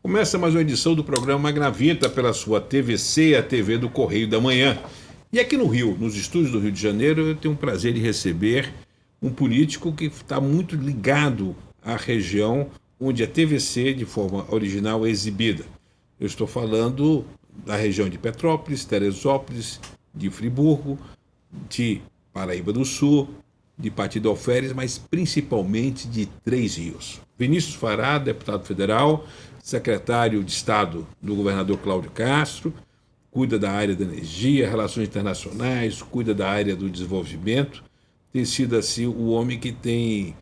Começa mais uma edição do programa Gravita pela sua TVC, a TV do Correio da Manhã. E aqui no Rio, nos estúdios do Rio de Janeiro, eu tenho o prazer de receber um político que está muito ligado à região onde a TVC, de forma original, é exibida. Eu estou falando da região de Petrópolis, Teresópolis, de Friburgo, de Paraíba do Sul, de Partido Alferes, mas principalmente de Três Rios. Vinícius Fará, deputado federal, secretário de Estado do governador Cláudio Castro, cuida da área da energia, relações internacionais, cuida da área do desenvolvimento. Tem sido assim o homem que tem,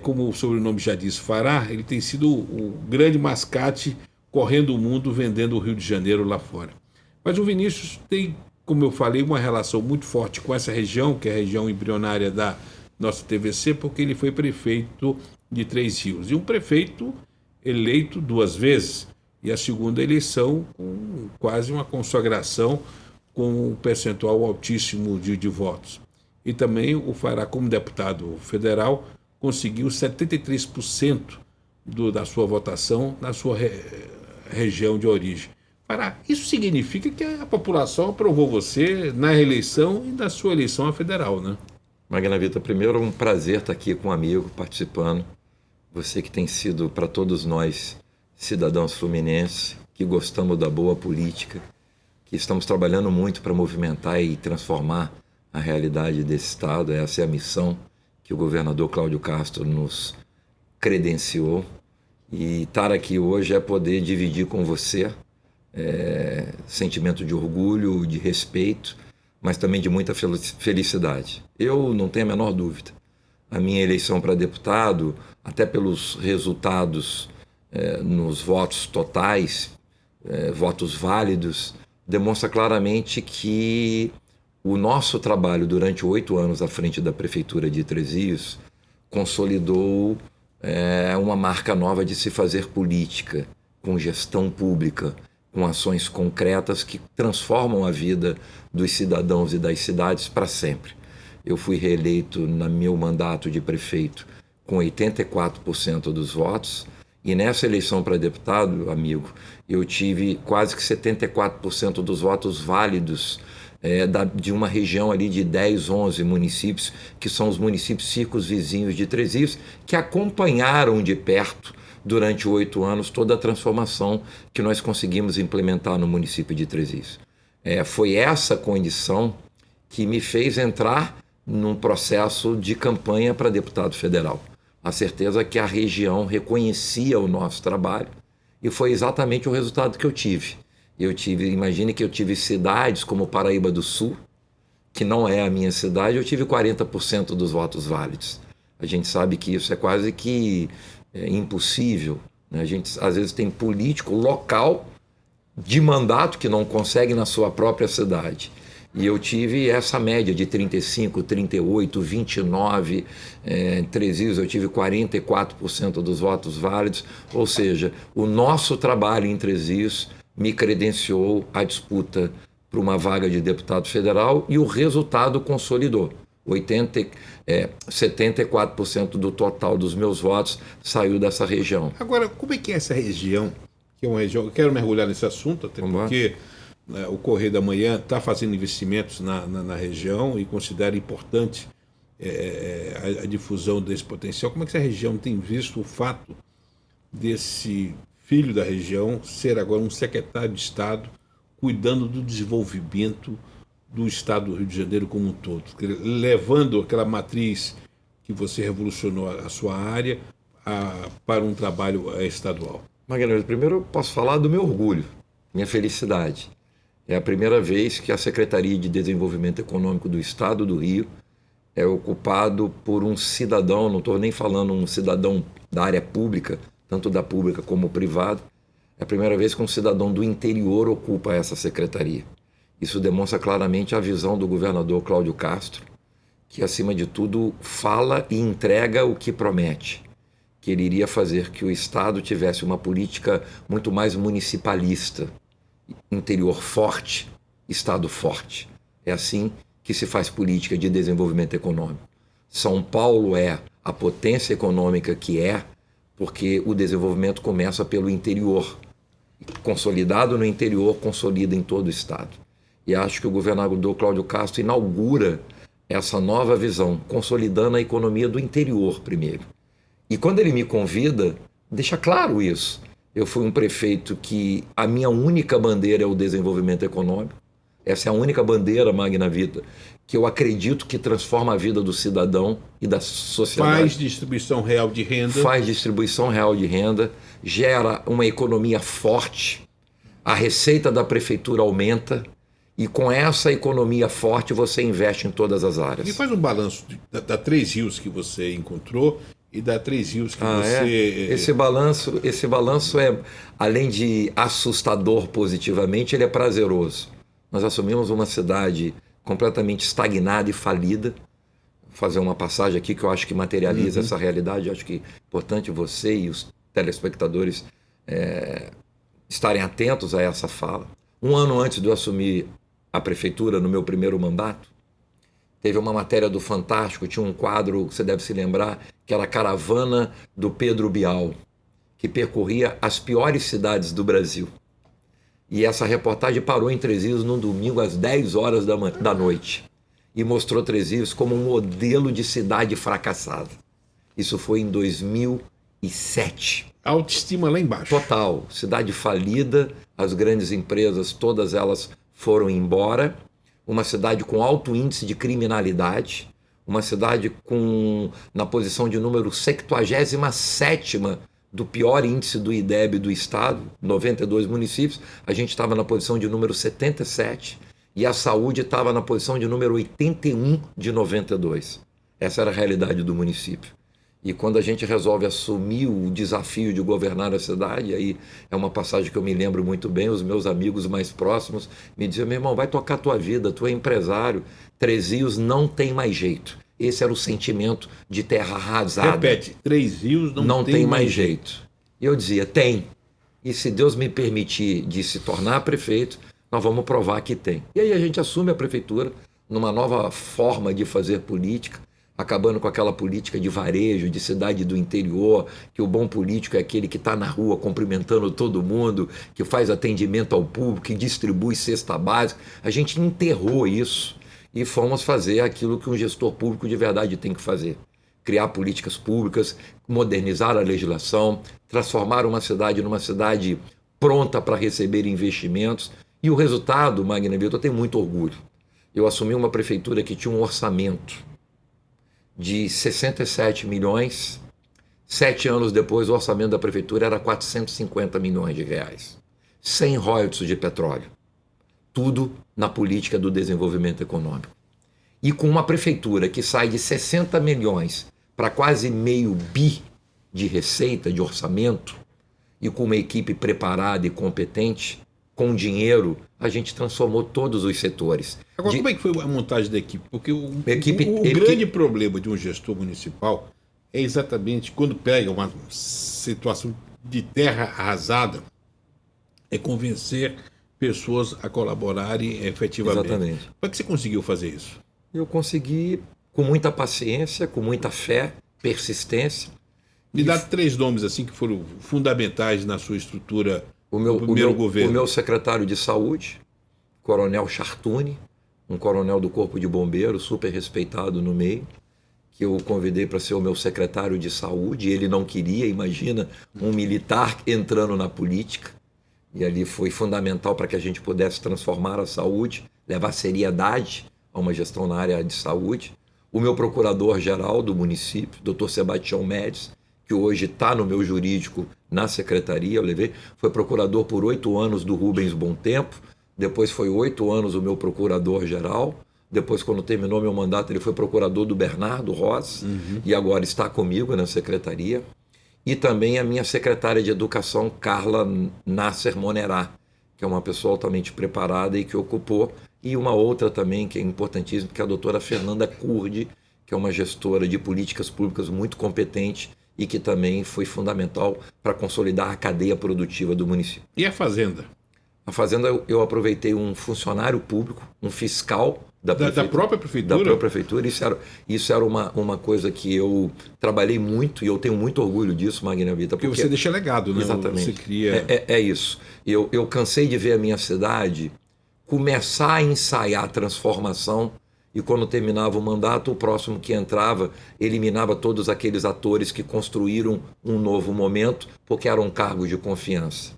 como o sobrenome já diz, Fará, ele tem sido o grande mascate correndo o mundo, vendendo o Rio de Janeiro lá fora. Mas o Vinícius tem, como eu falei, uma relação muito forte com essa região, que é a região embrionária da nossa TVC, porque ele foi prefeito de Três Rios. E um prefeito eleito duas vezes, e a segunda eleição com quase uma consagração com um percentual altíssimo de votos. E também o Fará, como deputado federal, conseguiu 73% da sua votação na sua região de origem. Fará, isso significa que a população aprovou você na reeleição e na sua eleição a federal, né? Magnavita, primeiro um prazer estar aqui com um amigo participando. Você que tem sido, para todos nós, cidadãos fluminenses, que gostamos da boa política, que estamos trabalhando muito para movimentar e transformar a realidade desse Estado. Essa é a missão que o governador Cláudio Castro nos credenciou. E estar aqui hoje é poder dividir com você sentimento de orgulho, de respeito, mas também de muita felicidade. Eu não tenho a menor dúvida. A minha eleição para deputado, até pelos resultados nos votos totais, votos válidos, demonstra claramente que o nosso trabalho durante 8 anos à frente da Prefeitura de Três Rios consolidou uma marca nova de se fazer política, com gestão pública, com ações concretas que transformam a vida dos cidadãos e das cidades para sempre. Eu fui reeleito no meu mandato de prefeito com 84% dos votos, e nessa eleição para deputado, amigo, eu tive quase que 74% dos votos válidos de uma região ali de 10, 11 municípios, que são os municípios circunvizinhos de Três Rios, que acompanharam de perto durante 8 anos toda a transformação que nós conseguimos implementar no município de Três Rios. Foi essa condição que me fez entrar num processo de campanha para deputado federal. A certeza que a região reconhecia o nosso trabalho, e foi exatamente o resultado que eu tive. Imagine que eu tive cidades como Paraíba do Sul, que não é a minha cidade, eu tive 40% dos votos válidos. A gente sabe que isso é quase que impossível, né? A gente às vezes tem político local de mandato que não consegue na sua própria cidade. E eu tive essa média de 35, 38, 29, em Três Rios eu tive 44% dos votos válidos, ou seja, o nosso trabalho em Três Rios me credenciou à disputa para uma vaga de deputado federal, e o resultado consolidou. 74% do total dos meus votos saiu dessa região. Agora, como é que é essa região? Que é uma região, eu quero mergulhar nesse assunto, até porque o Correio da Manhã está fazendo investimentos na região e considera importante a difusão desse potencial. Como é que essa região tem visto o fato desse filho da região ser agora um secretário de Estado cuidando do desenvolvimento do Estado do Rio de Janeiro como um todo, levando aquela matriz que você revolucionou a sua área para um trabalho estadual? Magalhães, primeiro eu posso falar do meu orgulho, minha felicidade. É a primeira vez que a Secretaria de Desenvolvimento Econômico do Estado do Rio é ocupado por um cidadão, não estou nem falando um cidadão da área pública, tanto da pública como privada. É a primeira vez que um cidadão do interior ocupa essa secretaria. Isso demonstra claramente a visão do governador Cláudio Castro, que acima de tudo fala e entrega o que promete, que ele iria fazer que o Estado tivesse uma política muito mais municipalista, interior forte, Estado forte. É assim que se faz política de desenvolvimento econômico. São Paulo é a potência econômica que é, porque o desenvolvimento começa pelo interior. Consolidado no interior, consolida em todo o Estado. E acho que o governador Cláudio Castro inaugura essa nova visão, consolidando a economia do interior primeiro. E quando ele me convida, deixa claro isso. Eu fui um prefeito que a minha única bandeira é o desenvolvimento econômico. Essa é a única bandeira, Magna Vita, que eu acredito que transforma a vida do cidadão e da sociedade. Faz distribuição real de renda. Faz distribuição real de renda, gera uma economia forte, a receita da prefeitura aumenta e com essa economia forte você investe em todas as áreas. E faz um balanço da Três Rios que você encontrou e da Três Rios que você... Esse balanço é, além de assustador positivamente, ele é prazeroso. Nós assumimos uma cidade completamente estagnada e falida. Vou fazer uma passagem aqui que eu acho que materializa essa realidade. Eu acho que é importante você e os telespectadores estarem atentos a essa fala. Um ano antes de eu assumir a prefeitura, no meu primeiro mandato, teve uma matéria do Fantástico, tinha um quadro, que você deve se lembrar, que era a Caravana do Pedro Bial, que percorria as piores cidades do Brasil. E essa reportagem parou em Três Rios num domingo às 10 horas da noite e mostrou Três Rios como um modelo de cidade fracassada. Isso foi em 2007. Autoestima lá embaixo. Total. Cidade falida, as grandes empresas, todas elas foram embora. Uma cidade com alto índice de criminalidade. Uma cidade na posição de número 77ª do pior índice do IDEB do estado, 92 municípios, a gente estava na posição de número 77 e a saúde estava na posição de número 81 de 92. Essa era a realidade do município. E quando a gente resolve assumir o desafio de governar a cidade, aí é uma passagem que eu me lembro muito bem, os meus amigos mais próximos me diziam: meu irmão, vai tocar a tua vida, tu é empresário, Três Rios não tem mais jeito. Esse era o sentimento de terra arrasada. Repete, Três Rios não tem mais jeito. E eu dizia, tem. E se Deus me permitir de se tornar prefeito, nós vamos provar que tem. E aí a gente assume a prefeitura numa nova forma de fazer política, acabando com aquela política de varejo, de cidade do interior, que o bom político é aquele que está na rua cumprimentando todo mundo, que faz atendimento ao público, que distribui cesta básica. A gente enterrou isso. E fomos fazer aquilo que um gestor público de verdade tem que fazer. Criar políticas públicas, modernizar a legislação, transformar uma cidade numa cidade pronta para receber investimentos. E o resultado, Magna Vita, eu tenho muito orgulho. Eu assumi uma prefeitura que tinha um orçamento de 67 milhões. 7 anos depois, o orçamento da prefeitura era 450 milhões de reais. Sem royalties de petróleo. Tudo na política do desenvolvimento econômico. E com uma prefeitura que sai de 60 milhões para quase meio bi de receita, de orçamento, e com uma equipe preparada e competente, com dinheiro, a gente transformou todos os setores. Agora, como é que foi a montagem da equipe? Porque o grande problema de um gestor municipal é exatamente quando pega uma situação de terra arrasada, é convencer pessoas a colaborarem efetivamente. Exatamente. Como é que você conseguiu fazer isso? Eu consegui com muita paciência, com muita fé, persistência. Me dá 3 nomes assim que foram fundamentais na sua estrutura no primeiro governo. O meu secretário de saúde, Coronel Chartuni, um coronel do Corpo de Bombeiros, super respeitado no meio, que eu convidei para ser o meu secretário de saúde, e ele não queria, imagina, um militar entrando na política. E ali foi fundamental para que a gente pudesse transformar a saúde, levar seriedade a uma gestão na área de saúde. O meu procurador-geral do município, Dr. Sebastião Médici, que hoje está no meu jurídico na secretaria, eu levei, foi procurador por 8 anos do Rubens Bom Tempo, depois foi 8 anos o meu procurador-geral, depois, quando terminou meu mandato, ele foi procurador do Bernardo Rossi, e agora está comigo na secretaria. E também a minha secretária de Educação, Carla Nasser Monerá, que é uma pessoa altamente preparada e que ocupou, e uma outra também que é importantíssima, que é a doutora Fernanda Curdi, que é uma gestora de políticas públicas muito competente e que também foi fundamental para consolidar a cadeia produtiva do município. E a Fazenda? A Fazenda, eu aproveitei um funcionário público, um fiscal Da própria prefeitura? Da própria prefeitura. Isso era uma coisa que eu trabalhei muito, e eu tenho muito orgulho disso, Magna Vita. Porque você deixa legado, né? Exatamente. Você cria... É isso. Eu cansei de ver a minha cidade começar a ensaiar a transformação, e quando terminava o mandato, o próximo que entrava eliminava todos aqueles atores que construíram um novo momento, porque eram cargos de confiança.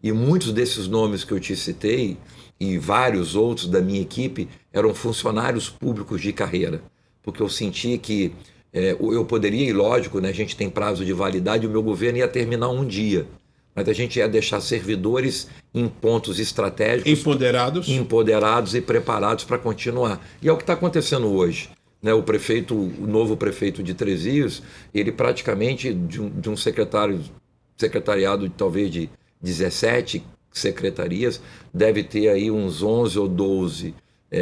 E muitos desses nomes que eu te citei, e vários outros da minha equipe, eram funcionários públicos de carreira, porque eu senti que eu poderia, e lógico, né, a gente tem prazo de validade, o meu governo ia terminar um dia, mas a gente ia deixar servidores em pontos estratégicos, empoderados e preparados para continuar. E é o que está acontecendo hoje. Né? O novo prefeito de Três Rios, ele praticamente, de um secretariado talvez de 17 secretarias, deve ter aí uns 11 ou 12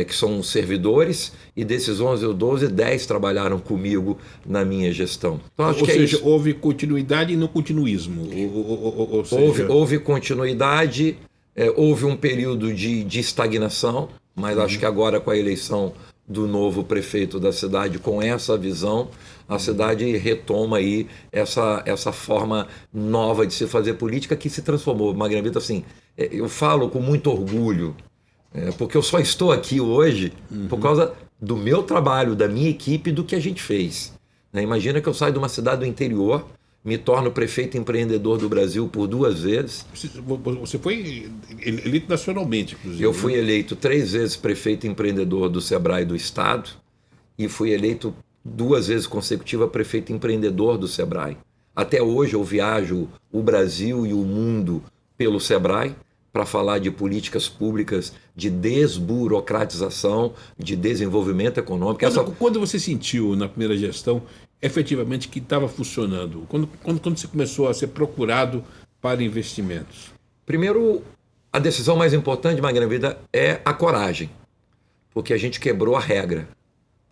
que são servidores, e desses 11 ou 12, 10 trabalharam comigo na minha gestão. Então, ou seja, houve continuidade e não continuismo. Houve continuidade, houve um período de estagnação, mas acho que agora, com a eleição do novo prefeito da cidade, com essa visão, a cidade retoma aí essa forma nova de se fazer política, que se transformou. Magna Vita, assim, eu falo com muito orgulho, porque eu só estou aqui hoje por causa do meu trabalho, da minha equipe, do que a gente fez. Né? Imagina que eu saio de uma cidade do interior, me torno prefeito empreendedor do Brasil por 2 vezes. Você foi eleito nacionalmente, inclusive. Eu fui eleito 3 vezes prefeito empreendedor do Sebrae do Estado, e fui eleito 2 vezes consecutivas prefeito empreendedor do Sebrae. Até hoje eu viajo o Brasil e o mundo pelo Sebrae para falar de políticas públicas, de desburocratização, de desenvolvimento econômico. Quando você sentiu na primeira gestão efetivamente que estava funcionando? Quando você começou a ser procurado para investimentos? Primeiro, a decisão mais importante, Magna Vida, é a coragem, porque a gente quebrou a regra.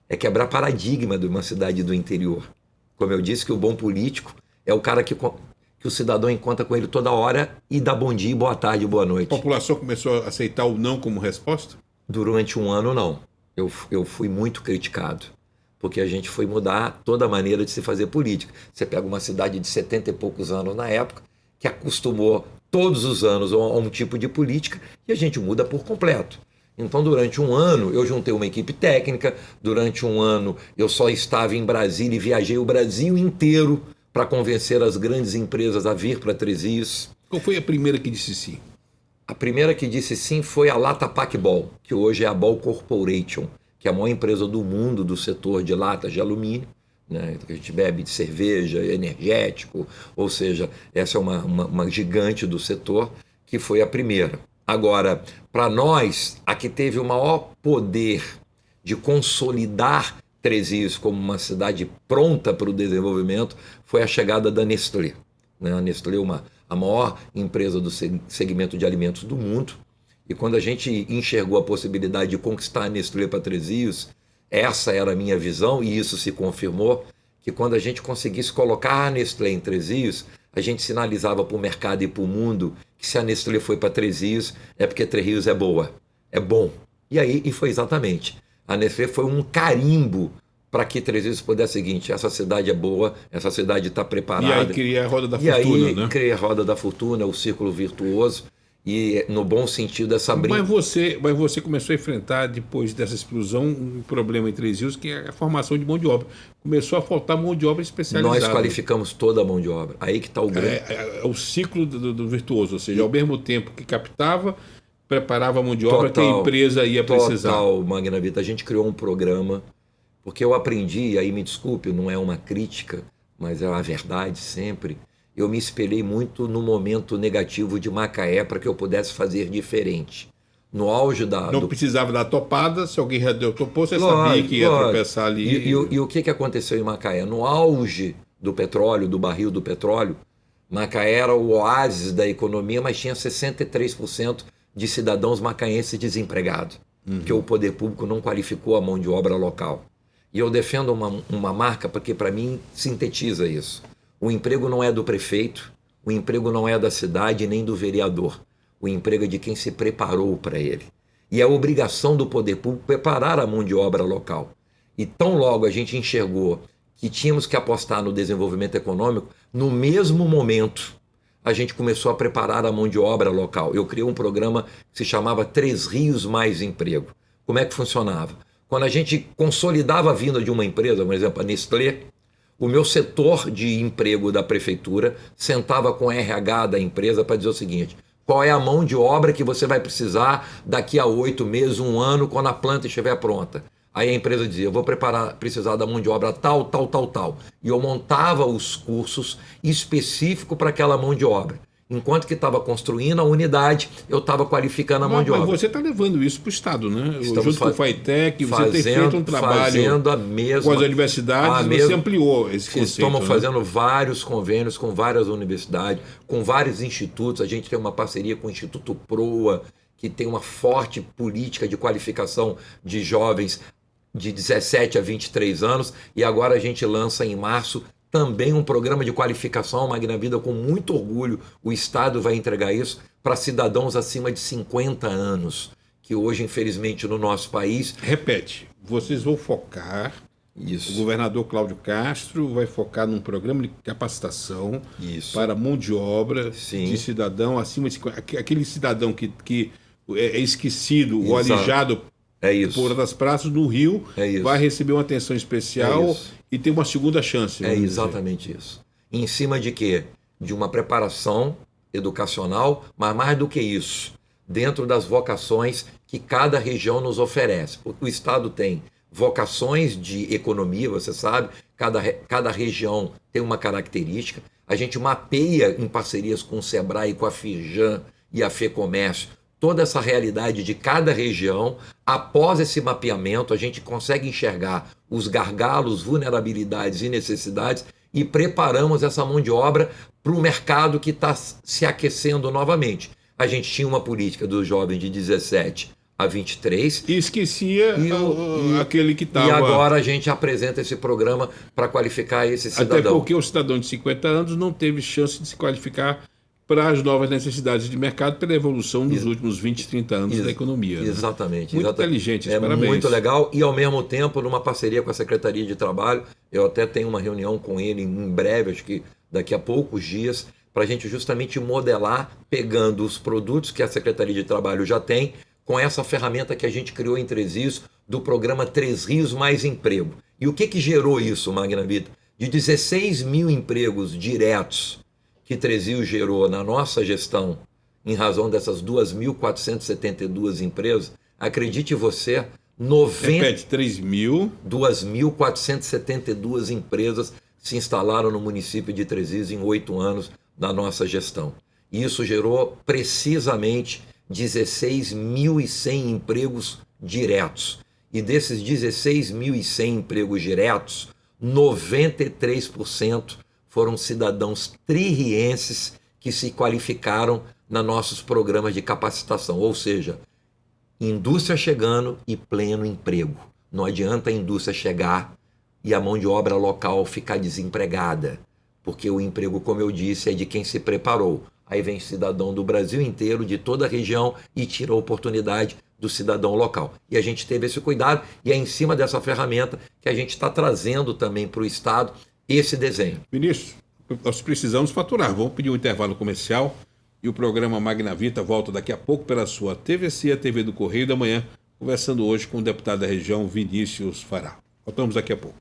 É quebrar paradigma de uma cidade do interior. Como eu disse, que o bom político é o cara que o cidadão encontra com ele toda hora e dá bom dia, boa tarde, boa noite. A população começou a aceitar o não como resposta? Durante um ano, não. Eu fui muito criticado, porque a gente foi mudar toda a maneira de se fazer política. Você pega uma cidade de 70 e poucos anos na época, que acostumou todos os anos a um tipo de política, e a gente muda por completo. Então, durante um ano, eu juntei uma equipe técnica, durante um ano eu só estava em Brasília e viajei o Brasil inteiro para convencer as grandes empresas a vir para Três Rios. Qual foi a primeira que disse sim? A primeira que disse sim foi a Latapac Ball, que hoje é a Ball Corporation, que é a maior empresa do mundo do setor de latas de alumínio, né? A gente bebe de cerveja, energético, ou seja, essa é uma gigante do setor, que foi a primeira. Agora, para nós, a que teve o maior poder de consolidar Três Rios como uma cidade pronta para o desenvolvimento foi a chegada da Nestlé. Né? A Nestlé é a maior empresa do segmento de alimentos do mundo, e quando a gente enxergou a possibilidade de conquistar a Nestlé para Três Rios, essa era a minha visão, e isso se confirmou, que quando a gente conseguisse colocar a Nestlé em Três Rios, a gente sinalizava para o mercado e para o mundo que se a Nestlé foi para Três Rios, é porque Três Rios é boa, é bom. E foi exatamente. A Nestlé foi um carimbo para que Três Rios pudesse ser o seguinte: essa cidade é boa, essa cidade está preparada. E aí cria a roda da fortuna, né? Cria a roda da fortuna, o círculo virtuoso, e no bom sentido essa briga. Mas você começou a enfrentar, depois dessa explosão, um problema em Três Rios, que é a formação de mão de obra. Começou a faltar mão de obra especializada. Nós qualificamos toda a mão de obra. Aí que está o grande... É o ciclo do virtuoso, ou seja, ao mesmo tempo que captava, preparava a mão de obra que a empresa ia precisar. Total, Magna Vita. A gente criou um programa, porque eu aprendi, e aí me desculpe, não é uma crítica, mas é a verdade sempre. Eu me espelhei muito no momento negativo de Macaé para que eu pudesse fazer diferente. No auge da... Não precisava dar topada, se alguém já deu topou, você sabia que ia tropeçar ali. E o que aconteceu em Macaé? No auge do petróleo, do barril do petróleo, Macaé era o oásis da economia, mas tinha 63% de cidadãos macaenses desempregados, porque o poder público não qualificou a mão de obra local. E eu defendo uma marca porque, para mim, sintetiza isso. O emprego não é do prefeito, o emprego não é da cidade nem do vereador. O emprego é de quem se preparou para ele. E é obrigação do poder público preparar a mão de obra local. E tão logo a gente enxergou que tínhamos que apostar no desenvolvimento econômico, no mesmo momento a gente começou a preparar a mão de obra local. Eu criei um programa que se chamava 3 Rios Mais Emprego. Como é que funcionava? Quando a gente consolidava a vinda de uma empresa, por exemplo, a Nestlé, o meu setor de emprego da prefeitura sentava com o RH da empresa para dizer o seguinte: qual é a mão de obra que você vai precisar daqui a 8 meses, 1 ano, quando a planta estiver pronta? Aí a empresa dizia: eu vou precisar da mão de obra tal, tal, tal, tal. E eu montava os cursos específicos para aquela mão de obra. Enquanto que estava construindo a unidade, eu estava qualificando a mão de obra. Mas você está levando isso para o Estado, né? Estamos junto com o FAITEC, você tem feito um trabalho com as universidades, você ampliou esse conceito. Estamos fazendo vários convênios com várias universidades, com vários institutos. A gente tem uma parceria com o Instituto Proa, que tem uma forte política de qualificação de jovens de 17 a 23 anos, e agora a gente lança em março também um programa de qualificação, Magna Vida, com muito orgulho. O Estado vai entregar isso para cidadãos acima de 50 anos, que hoje, infelizmente, no nosso país... Repete, vocês vão focar... Isso. O governador Cláudio Castro vai focar num programa de capacitação para mão de obra de cidadão acima de 50... Aquele cidadão que é esquecido ou alijado por das praças no Rio vai receber uma atenção especial e ter uma segunda chance. É exatamente isso. Em cima de quê? De uma preparação educacional, mas mais do que isso, dentro das vocações que cada região nos oferece. Porque o Estado tem vocações de economia, você sabe, cada região tem uma característica. A gente mapeia em parcerias com o Sebrae, com a Firjan e a FEComércio toda essa realidade de cada região. Após esse mapeamento, a gente consegue enxergar os gargalos, vulnerabilidades e necessidades e preparamos essa mão de obra para o mercado que está se aquecendo novamente. A gente tinha uma política dos jovens de 17 a 23. E esquecia aquele que estava... E agora a gente apresenta esse programa para qualificar esse cidadão. Até porque o cidadão de 50 anos não teve chance de se qualificar para as novas necessidades de mercado pela evolução dos últimos 20, 30 anos da economia. Exatamente. Muito inteligente, parabéns. Muito legal e, ao mesmo tempo, numa parceria com a Secretaria de Trabalho, eu até tenho uma reunião com ele em breve, acho que daqui a poucos dias, para a gente justamente modelar, pegando os produtos que a Secretaria de Trabalho já tem, com essa ferramenta que a gente criou em Três Rios, do programa 3 Rios Mais Emprego. E o que gerou isso, Magna Vida? De 16 mil empregos diretos que Três Rios gerou na nossa gestão, em razão dessas 2.472 empresas, acredite você, 2.472 empresas se instalaram no município de Três Rios em 8 anos da nossa gestão. E isso gerou precisamente 16.100 empregos diretos. E desses 16.100 empregos diretos, 93% foram cidadãos tririenses que se qualificaram nos nossos programas de capacitação. Ou seja, indústria chegando e pleno emprego. Não adianta a indústria chegar e a mão de obra local ficar desempregada, porque o emprego, como eu disse, é de quem se preparou. Aí vem cidadão do Brasil inteiro, de toda a região, e tira a oportunidade do cidadão local. E a gente teve esse cuidado, e é em cima dessa ferramenta que a gente está trazendo também para o Estado esse desenho. Ministro, nós precisamos faturar. Vamos pedir um intervalo comercial e o programa Magna Vita volta daqui a pouco pela sua TVC, a TV do Correio da Manhã, conversando hoje com o deputado da região, Vinícius Fará. Voltamos daqui a pouco.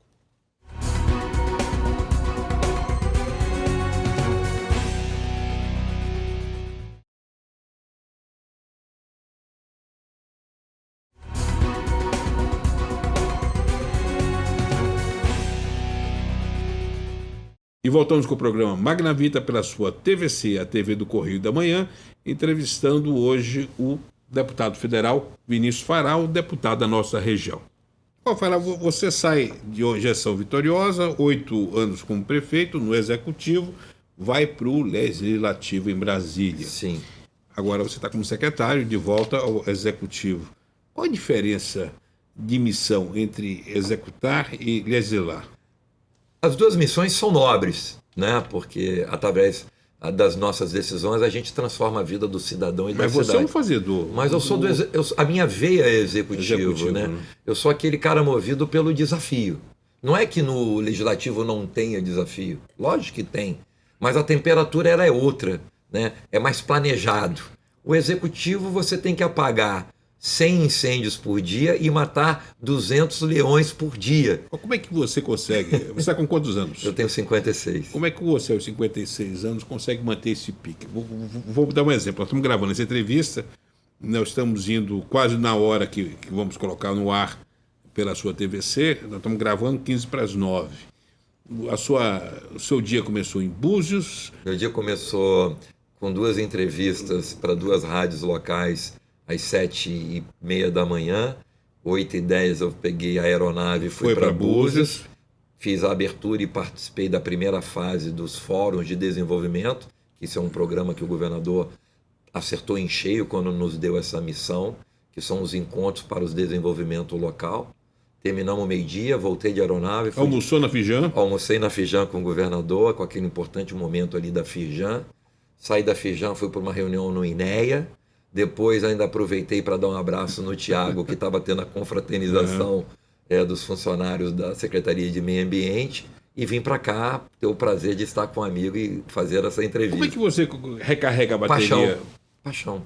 E voltamos com o programa Magna Vita pela sua TVC, a TV do Correio da Manhã, entrevistando hoje o deputado federal Vinícius Fará, o deputado da nossa região. Bom, Fará, você sai de uma gestão vitoriosa, 8 anos como prefeito, no Executivo, vai para o Legislativo em Brasília. Sim. Agora você está como secretário, de volta ao Executivo. Qual a diferença de missão entre executar e legislar? As duas missões são nobres, né? Porque através das nossas decisões, a gente transforma a vida do cidadão e da Mas cidade. você é um fazedor. Mas eu sou a minha veia é executivo, né? Eu sou aquele cara movido pelo desafio. Não é que no legislativo não tenha desafio. Lógico que tem. Mas a temperatura ela é outra, né? É mais planejado. O executivo você tem que apagar 100 incêndios por dia e matar 200 leões por dia. Como é que você consegue? Você está com quantos anos? Eu tenho 56. Como é que você, aos 56 anos, consegue manter esse pique? Vou dar um exemplo. Nós estamos gravando essa entrevista, nós estamos indo quase na hora que vamos colocar no ar pela sua TVC, nós estamos gravando 15 para as 9. O seu dia começou em Búzios? Meu dia começou com 2 entrevistas para 2 rádios locais, às 7h30 da manhã, 8h10 eu peguei a aeronave e fui para Búzios, fiz a abertura e participei da primeira fase dos fóruns de desenvolvimento, que isso é um programa que o governador acertou em cheio quando nos deu essa missão, que são os encontros para o desenvolvimento local. Terminamos meio-dia, voltei de aeronave. Almoçou na Firjan? Almocei na Firjan com o governador, com aquele importante momento ali da Firjan. Saí da Firjan, fui para uma reunião no INEA. Depois ainda aproveitei para dar um abraço no Tiago, que estava tendo a confraternização dos funcionários da Secretaria de Meio Ambiente. E vim para cá ter o prazer de estar com um amigo e fazer essa entrevista. Como é que você recarrega a bateria? Paixão.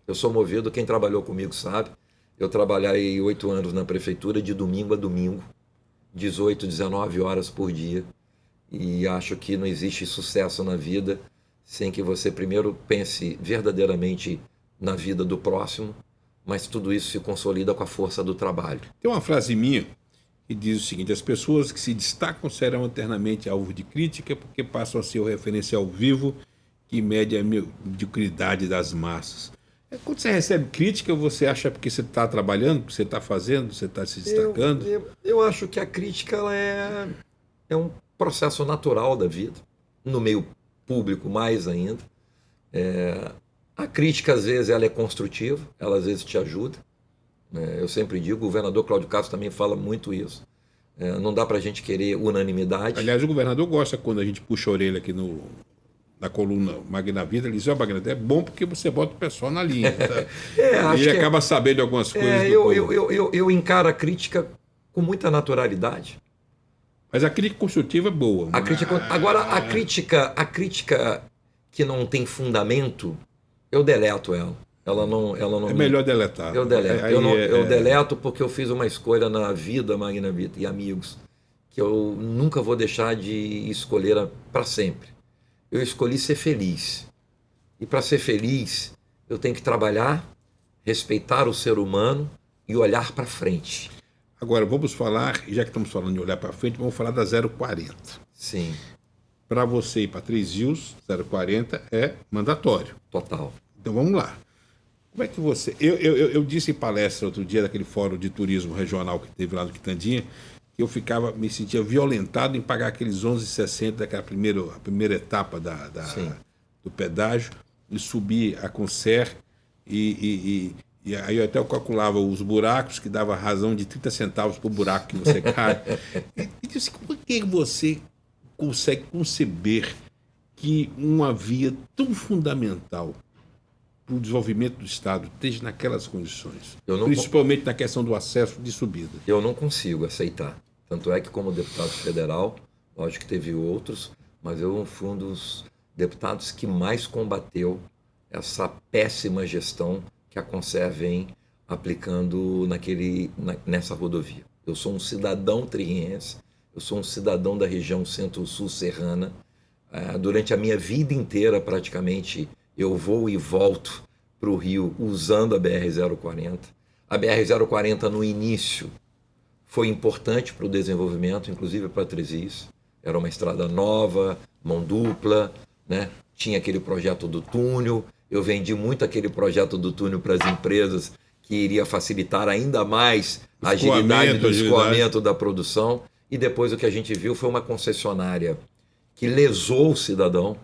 Eu sou movido, quem trabalhou comigo sabe. Eu trabalhei 8 anos na prefeitura, de domingo a domingo, 18, 19 horas por dia. E acho que não existe sucesso na vida sem que você primeiro pense verdadeiramente na vida do próximo, mas tudo isso se consolida com a força do trabalho. Tem uma frase minha que diz o seguinte: as pessoas que se destacam serão eternamente alvo de crítica porque passam a ser o referencial vivo que mede a mediocridade das massas. Quando você recebe crítica, você acha porque você está trabalhando, porque você está fazendo, você está se destacando? Eu acho que a crítica ela é um processo natural da vida, no meio público mais ainda. A crítica, às vezes, ela é construtiva, ela às vezes te ajuda. Eu sempre digo, o governador Cláudio Castro também fala muito isso. Não dá para a gente querer unanimidade. Aliás, o governador gosta quando a gente puxa a orelha aqui na coluna Magna Vida, ele diz: Magna, é bom porque você bota o pessoal na linha. Tá? Ele acaba sabendo de algumas coisas. Eu encaro a crítica com muita naturalidade. Mas a crítica construtiva é boa. Agora, a crítica que não tem fundamento, eu deleto ela. Ela não melhor deletar. Eu deleto. Eu deleto porque eu fiz uma escolha na vida, Magna Vida, e amigos, que eu nunca vou deixar de escolher para sempre. Eu escolhi ser feliz. E para ser feliz, eu tenho que trabalhar, respeitar o ser humano e olhar para frente. Agora, vamos falar, já que estamos falando de olhar para frente, vamos falar da 040. Sim. Para você e para 3 Rios, 040 é mandatório. Total. Então vamos lá. Como é que você... Eu disse em palestra outro dia, daquele fórum de turismo regional que teve lá no Quitandinha, que eu me sentia violentado em pagar aqueles 11,60 daquela primeira etapa do pedágio, e subir a Concer, e aí eu até calculava os buracos, que dava razão de 30 centavos por buraco que você cai. E disse: por que você consegue conceber que uma via tão fundamental para o desenvolvimento do Estado esteja naquelas condições, principalmente na questão do acesso de subida? Eu não consigo aceitar. Tanto é que, como deputado federal, lógico que teve outros, mas eu fui um dos deputados que mais combateu essa péssima gestão que a Concer vem aplicando nessa rodovia. Eu sou um cidadão tririense, eu sou um cidadão da região centro-sul serrana. Durante a minha vida inteira, praticamente, eu vou e volto para o Rio usando a BR-040. A BR-040, no início, foi importante para o desenvolvimento, inclusive para 3 Rios. Era uma estrada nova, mão dupla, né? Tinha aquele projeto do túnel. Eu vendi muito aquele projeto do túnel para as empresas, que iria facilitar ainda mais a agilidade do escoamento da produção. E depois o que a gente viu foi uma concessionária que lesou o cidadão,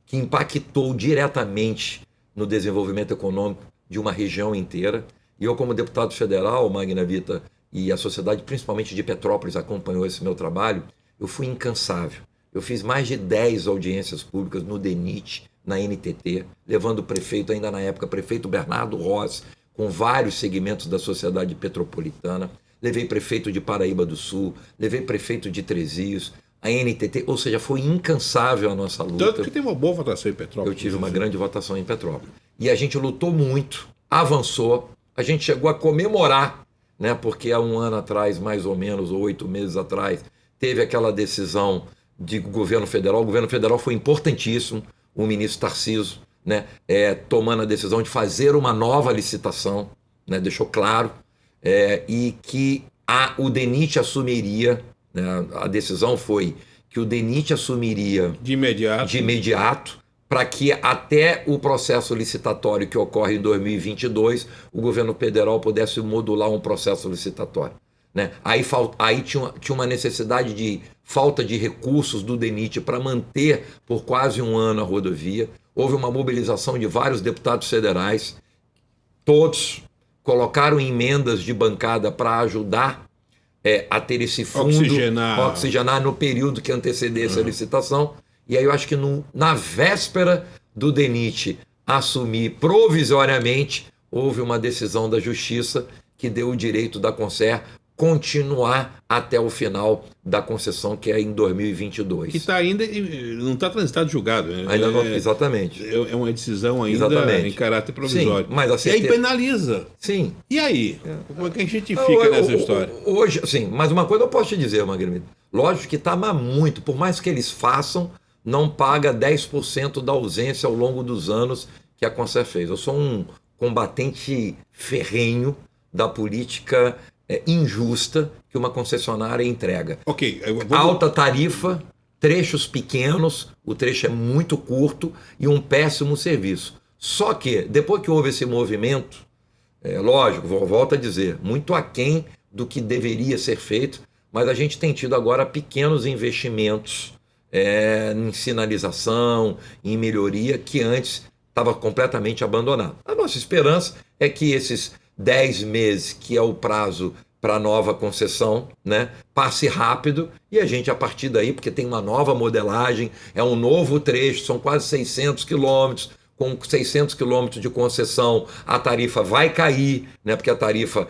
que impactou diretamente no desenvolvimento econômico de uma região inteira. E eu, como deputado federal, Magna Vita, e a sociedade, principalmente de Petrópolis, acompanhou esse meu trabalho, eu fui incansável. Eu fiz mais de 10 audiências públicas no DENIT, na NTT, levando o prefeito, ainda na época, prefeito Bernardo Rossi, com vários segmentos da sociedade petropolitana. Levei prefeito de Paraíba do Sul, levei prefeito de Trezios, a NTT, ou seja, foi incansável a nossa luta. Tanto que tem uma boa votação em Petrópolis. Eu tive uma grande votação em Petrópolis. E a gente lutou muito, avançou, a gente chegou a comemorar, né, porque há um ano atrás, mais ou menos, ou 8 meses atrás, teve aquela decisão do governo federal. O governo federal foi importantíssimo, o ministro Tarcísio, né, tomando a decisão de fazer uma nova licitação, né, deixou claro, e que o DENIT assumiria, né, a decisão foi que o DENIT assumiria de imediato, para que até o processo licitatório que ocorre em 2022, o governo federal pudesse modular um processo licitatório. Né? Aí tinha uma necessidade de falta de recursos do DENIT para manter por quase um ano a rodovia. Houve uma mobilização de vários deputados federais, todos colocaram emendas de bancada para ajudar a ter esse fundo, oxigenar no período que antecedesse a licitação. E aí eu acho que na véspera do DENIT assumir provisoriamente, houve uma decisão da Justiça que deu o direito da Concer continuar até o final da concessão, que é em 2022. Que está ainda, não está transitado julgado. Ainda não, exatamente. É uma decisão ainda em caráter provisório. Sim, mas e aí penaliza. Sim. E aí? Como é que a gente fica nessa história? Hoje, sim, mas uma coisa eu posso te dizer, Magrinho. Lógico que está muito, por mais que eles façam, não paga 10% da ausência ao longo dos anos que a Concer fez. Eu sou um combatente ferrenho da política injusta que uma concessionária entrega. Ok. Alta tarifa, trechos pequenos, o trecho é muito curto e um péssimo serviço. Só que, depois que houve esse movimento, lógico, volto a dizer, muito aquém do que deveria ser feito, mas a gente tem tido agora pequenos investimentos em sinalização, em melhoria, que antes estava completamente abandonado. A nossa esperança é que esses 10 meses, que é o prazo para a nova concessão, né, passe rápido e a gente, a partir daí, porque tem uma nova modelagem, é um novo trecho, são quase 600 quilômetros, com 600 quilômetros de concessão, a tarifa vai cair, né, porque a tarifa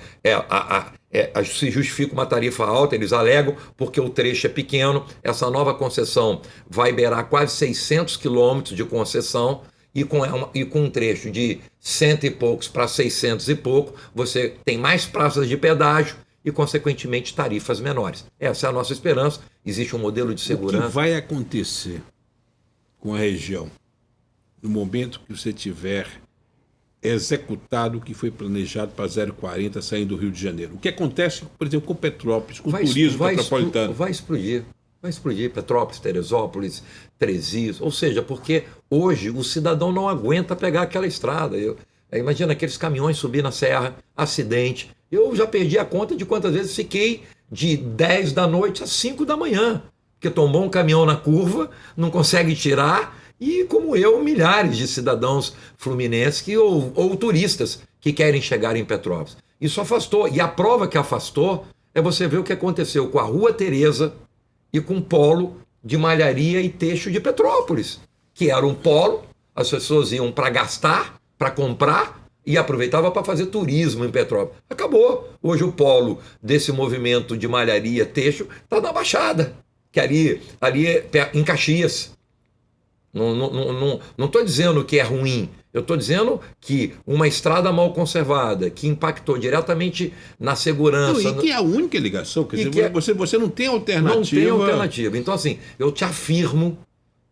se justifica uma tarifa alta, eles alegam, porque o trecho é pequeno. Essa nova concessão vai beirar quase 600 quilômetros de concessão, e com um trecho de 100 e poucos para 600 e pouco, você tem mais praças de pedágio e, consequentemente, tarifas menores. Essa é a nossa esperança. Existe um modelo de segurança. O que vai acontecer com a região no momento que você tiver executado o que foi planejado para 040 saindo do Rio de Janeiro? O que acontece, por exemplo, com Petrópolis, com o turismo metropolitano? Vai explodir. Vai explodir Petrópolis, Teresópolis, Trezios, ou seja, porque hoje o cidadão não aguenta pegar aquela estrada. Imagina aqueles caminhões subir na serra, acidente. Eu já perdi a conta de quantas vezes fiquei de 10 da noite às 5 da manhã, porque tombou um caminhão na curva, não consegue tirar, e como eu, milhares de cidadãos fluminenses ou turistas que querem chegar em Petrópolis. Isso afastou, e a prova que afastou é você ver o que aconteceu com a Rua Tereza e com o polo de malharia e têxtil de Petrópolis, que era um polo, as pessoas iam para gastar, para comprar, e aproveitava para fazer turismo em Petrópolis. Acabou. Hoje o polo desse movimento de malharia, têxtil, está na Baixada, que ali em Caxias. Não estou dizendo que é ruim, eu estou dizendo que uma estrada mal conservada, que impactou diretamente na segurança... Não, e que é a única ligação, quer dizer, você não tem alternativa. Não tem alternativa. Então, assim, eu te afirmo,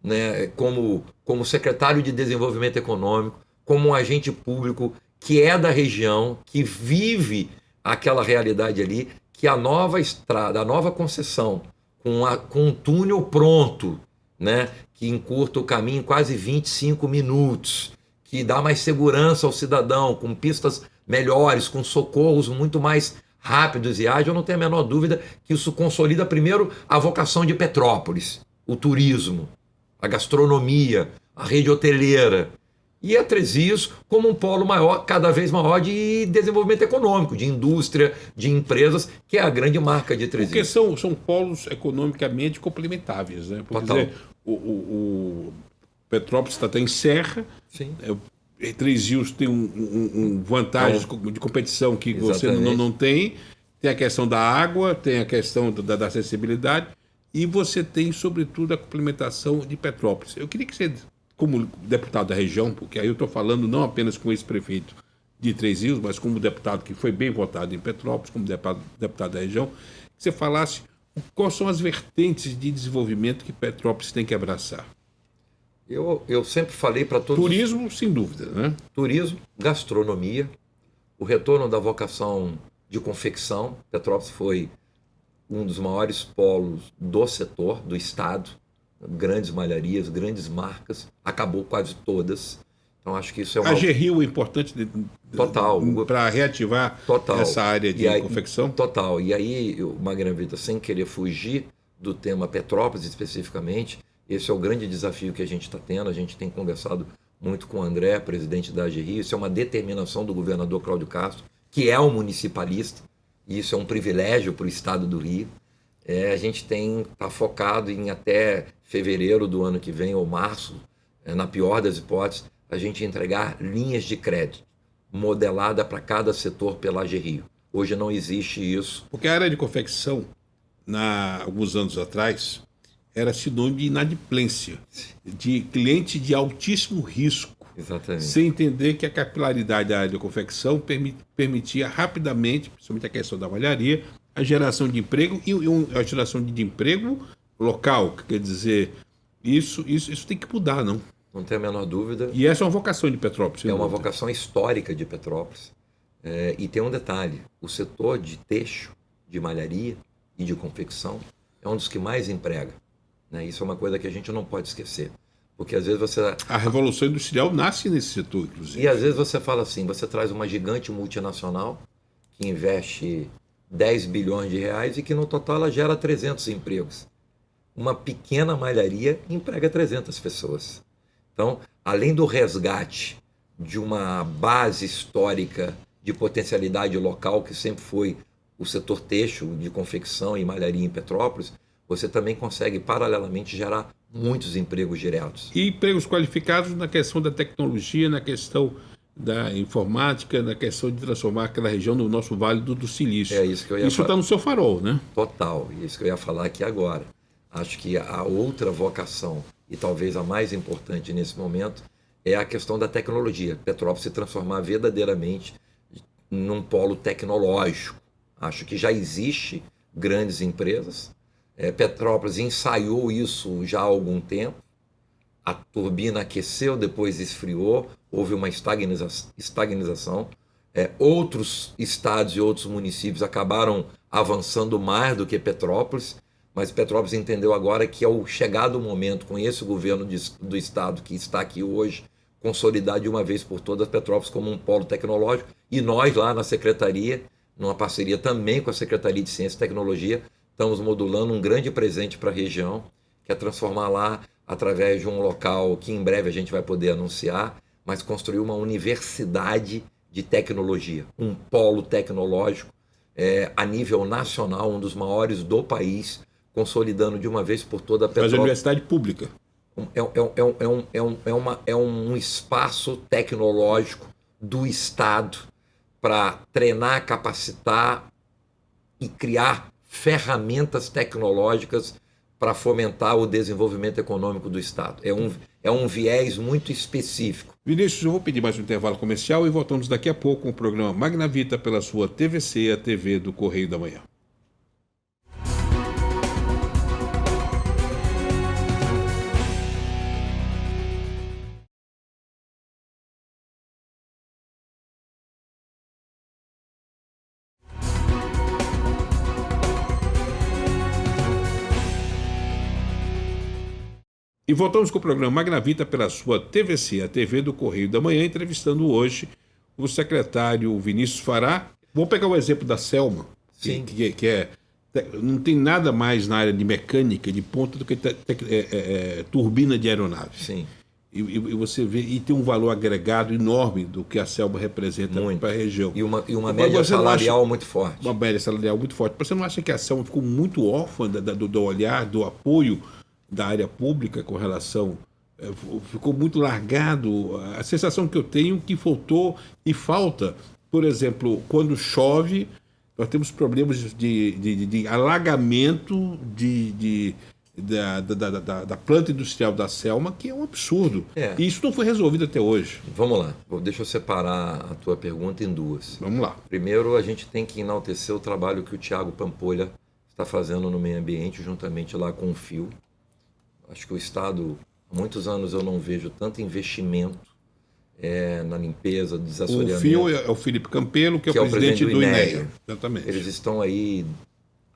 né, como secretário de Desenvolvimento Econômico, como um agente público que é da região, que vive aquela realidade ali, que a nova estrada, a nova concessão, com um túnel pronto, né, que encurta o caminho em quase 25 minutos, que dá mais segurança ao cidadão, com pistas melhores, com socorros muito mais rápidos e ágeis, eu não tenho a menor dúvida que isso consolida primeiro a vocação de Petrópolis, o turismo, a gastronomia, a rede hoteleira. e a Três Rios como um polo maior, cada vez maior de desenvolvimento econômico, de indústria, de empresas, que é a grande marca de Três Rios. Porque são polos economicamente complementáveis, né? Por Total. dizer, o Petrópolis está em Serra, Sim. Três Rios tem vantagens de competição que você Exatamente. não tem. Tem a questão da água, tem a questão da acessibilidade e você tem, sobretudo, a complementação de Petrópolis. Eu queria que você, como deputado da região, porque aí eu estou falando não apenas com esse prefeito de Três Rios, mas como deputado que foi bem votado em Petrópolis, como deputado da região, que você falasse quais são as vertentes de desenvolvimento que Petrópolis tem que abraçar. Eu sempre falei para todos... Turismo, sem dúvida, né? Turismo, gastronomia, o retorno da vocação de confecção. Petrópolis foi um dos maiores polos do setor, do estado, grandes malharias, grandes marcas, acabou quase todas. Então acho que isso é uma... A Gerrio é importante Total. Para reativar Total. essa área de confecção? Total. E aí, Magna Vida, sem querer fugir do tema Petrópolis especificamente, esse é o grande desafio que a gente está tendo. A gente tem conversado muito com o André, presidente da Gerrio. Isso é uma determinação do governador Cláudio Castro, que é um municipalista, e isso é um privilégio para o estado do Rio. A gente está focado em até fevereiro do ano que vem, ou março, na pior das hipóteses, a gente entregar linhas de crédito modelada para cada setor pela Gerrio. Hoje não existe isso. Porque a área de confecção, alguns anos atrás, era sinônimo de inadimplência, de cliente de altíssimo risco. Exatamente. Sem entender que a capilaridade da área de confecção permitia rapidamente, principalmente a questão da malharia, a geração de emprego e a geração de emprego local. Quer dizer, isso tem que mudar, não? Não tem a menor dúvida. E essa é uma vocação de Petrópolis. É uma vocação histórica de Petrópolis. E tem um detalhe, o setor de têxtil, de malharia e de confecção é um dos que mais emprega. Né? Isso é uma coisa que a gente não pode esquecer. Porque às vezes você... A Revolução Industrial nasce nesse setor, inclusive. E às vezes você fala assim, você traz uma gigante multinacional que investe 10 bilhões de reais e que no total ela gera 300 empregos. Uma pequena malharia emprega 300 pessoas. Então, além do resgate de uma base histórica de potencialidade local, que sempre foi o setor têxtil, de confecção e malharia em Petrópolis, você também consegue, paralelamente, gerar muitos empregos diretos. E empregos qualificados na questão da tecnologia, na questão da informática, na questão de transformar aquela região no nosso Vale do Silício. É isso que eu ia Isso está no seu farol, né? Total, isso que eu ia falar aqui agora. Acho que a outra vocação, e talvez a mais importante nesse momento, é a questão da tecnologia. Petrópolis se transformar verdadeiramente num polo tecnológico. Acho que já existe grandes empresas. Petrópolis ensaiou isso já há algum tempo. A turbina aqueceu, depois esfriou, houve uma estagnização. Outros estados e outros municípios acabaram avançando mais do que Petrópolis, mas Petrópolis entendeu agora que ao chegado o momento, com esse governo do estado que está aqui hoje, consolidar de uma vez por todas Petrópolis como um polo tecnológico, e nós lá na Secretaria, numa parceria também com a Secretaria de Ciência e Tecnologia, estamos modulando um grande presente para a região, que é transformar lá, através de um local que em breve a gente vai poder anunciar, mas construir uma universidade de tecnologia, um polo tecnológico a nível nacional, um dos maiores do país, consolidando de uma vez por toda a Petrópolis. Mas a universidade pública. É um espaço tecnológico do Estado para treinar, capacitar e criar ferramentas tecnológicas para fomentar o desenvolvimento econômico do Estado. É um viés muito específico. Vinícius, eu vou pedir mais um intervalo comercial e voltamos daqui a pouco com o programa Magna Vita pela sua TVC, a TV do Correio da Manhã. E voltamos com o programa Magna Vita pela sua TVC, a TV do Correio da Manhã, entrevistando hoje o secretário Vinícius Fará. Vou pegar o exemplo da Selma, que não tem nada mais na área de mecânica de ponta do que turbina de aeronave. Sim. E você vê, e tem um valor agregado enorme do que a selva representa para a região. E uma média salarial muito forte. Uma média salarial muito forte. Você não acha que a selva ficou muito órfã do olhar, do apoio da área pública com relação... Ficou muito largado? A sensação que eu tenho é que faltou e falta, por exemplo, quando chove, nós temos problemas de alagamento da planta industrial da Selma, que é um absurdo. E isso não foi resolvido até hoje. Vamos lá, deixa eu separar a tua pergunta em duas. Vamos lá. Primeiro, a gente tem que enaltecer o trabalho que o Thiago Pampolha está fazendo no meio ambiente, juntamente lá com o FIO. Acho que o Estado, há muitos anos eu não vejo tanto investimento na limpeza, desassoreamento. O FIO é o Felipe Campelo, que é o presidente do INEA. Exatamente. Eles estão aí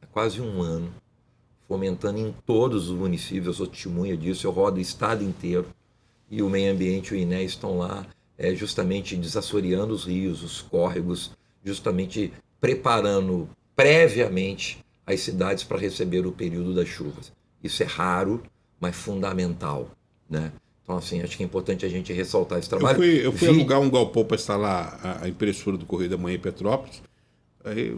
há quase um ano, fomentando em todos os municípios, eu sou testemunha disso, eu rodo o estado inteiro, e o meio ambiente e o INEA estão lá justamente desassoreando os rios, os córregos, justamente preparando previamente as cidades para receber o período das chuvas. Isso é raro, mas fundamental, né? Então, assim, acho que é importante a gente ressaltar esse trabalho. Eu fui alugar um galpão para instalar a impressora do Correio da Manhã em Petrópolis. Aí,